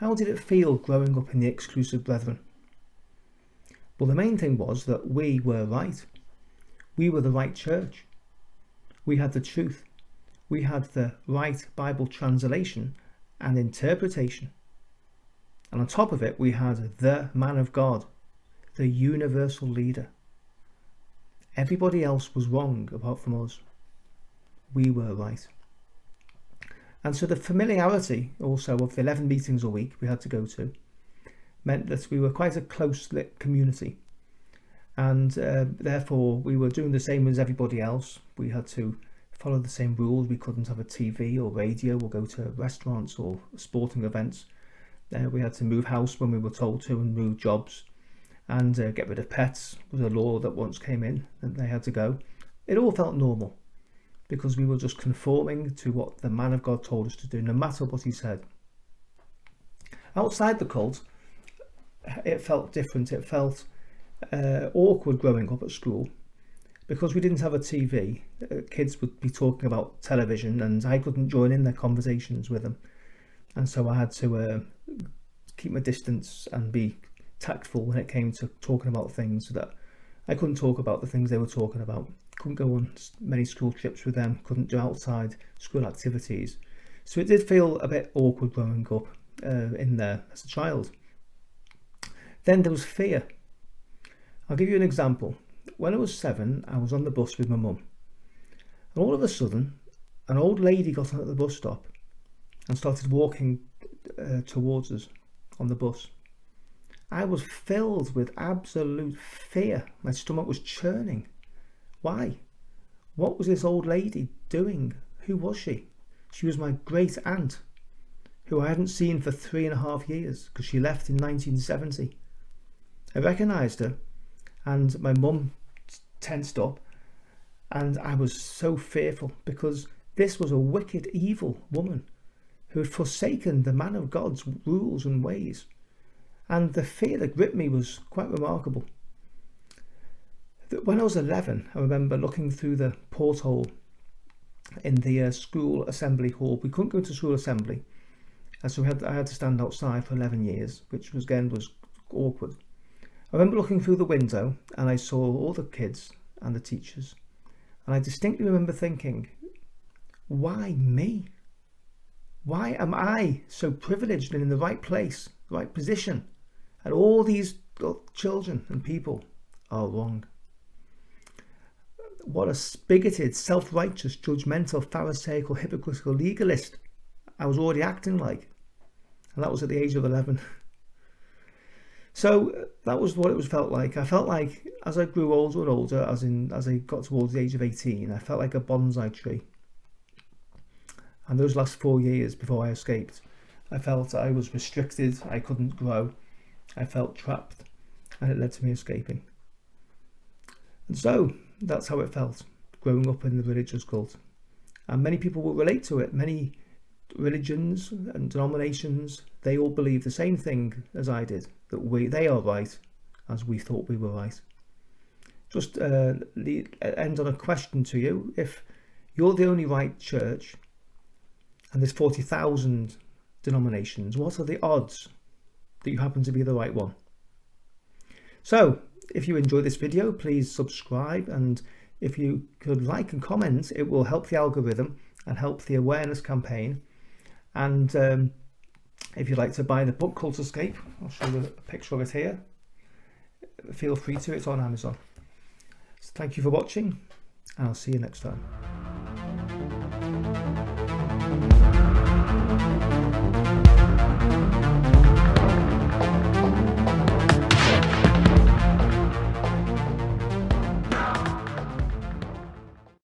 How did it feel growing up in the exclusive brethren? Well, the main thing was that we were right. We were the right church. We had the truth. We had the right Bible translation and interpretation. And on top of it, we had the man of God, the universal leader. Everybody else was wrong apart from us. We were right. And so the familiarity also of the 11 meetings a week we had to go to meant that we were quite a close-knit community. And therefore we were doing the same as everybody else. We had to follow the same rules. We couldn't have a TV or radio or go to restaurants or sporting events. We had to move house when we were told to, and move jobs, and get rid of pets was a law that once came in and they had to go. It all felt normal because we were just conforming to what the man of God told us to do, no matter what he said. Outside the cult, it felt different. It felt awkward growing up at school because we didn't have a TV. Kids would be talking about television and I couldn't join in their conversations with them. And so I had to keep my distance and be tactful when it came to talking about things that I couldn't talk about the things they were talking about. Couldn't go on many school trips with them, couldn't do outside school activities. So it did feel a bit awkward growing up in there as a child. Then there was fear. I'll give you an example. When I was 7, I was on the bus with my mum. And all of a sudden, an old lady got on at the bus stop and started walking towards us on the bus. I was filled with absolute fear. My stomach was churning. Why? What was this old lady doing? Who was she? She was my great aunt, who I hadn't seen for 3.5 years because she left in 1970. I recognised her, and my mum tensed up, and I was so fearful because this was a wicked, evil woman who had forsaken the man of God's rules and ways. And the fear that gripped me was quite remarkable. When I was 11, I remember looking through the porthole in the school assembly hall. We couldn't go to school assembly, so I had to stand outside for 11 years, which was awkward. I remember looking through the window and I saw all the kids and the teachers, and I distinctly remember thinking, why me? Why am I so privileged and in the right place, the right position, and all these children and people are wrong? What a bigoted, self-righteous, judgmental, pharisaical, hypocritical legalist I was already acting like. And that was at the age of 11. So that was what it felt like. I felt like as I grew older and older, as I got towards the age of 18, I felt like a bonsai tree. And those last 4 years before I escaped, I felt I was restricted, I couldn't grow, I felt trapped, and it led to me escaping. And so that's how it felt, growing up in the religious cult. And many people will relate to it. Many religions and denominations, they all believe the same thing as I did, that they are right as we thought we were right. Just end on a question to you. If you're the only right church and there's 40,000 denominations, what are the odds that you happen to be the right one? So if you enjoyed this video, please subscribe, and if you could like and comment, it will help the algorithm and help the awareness campaign. And if you'd like to buy the book Cult Escape, I'll show you a picture of it here. Feel free to, it's on Amazon. So thank you for watching, and I'll see you next time.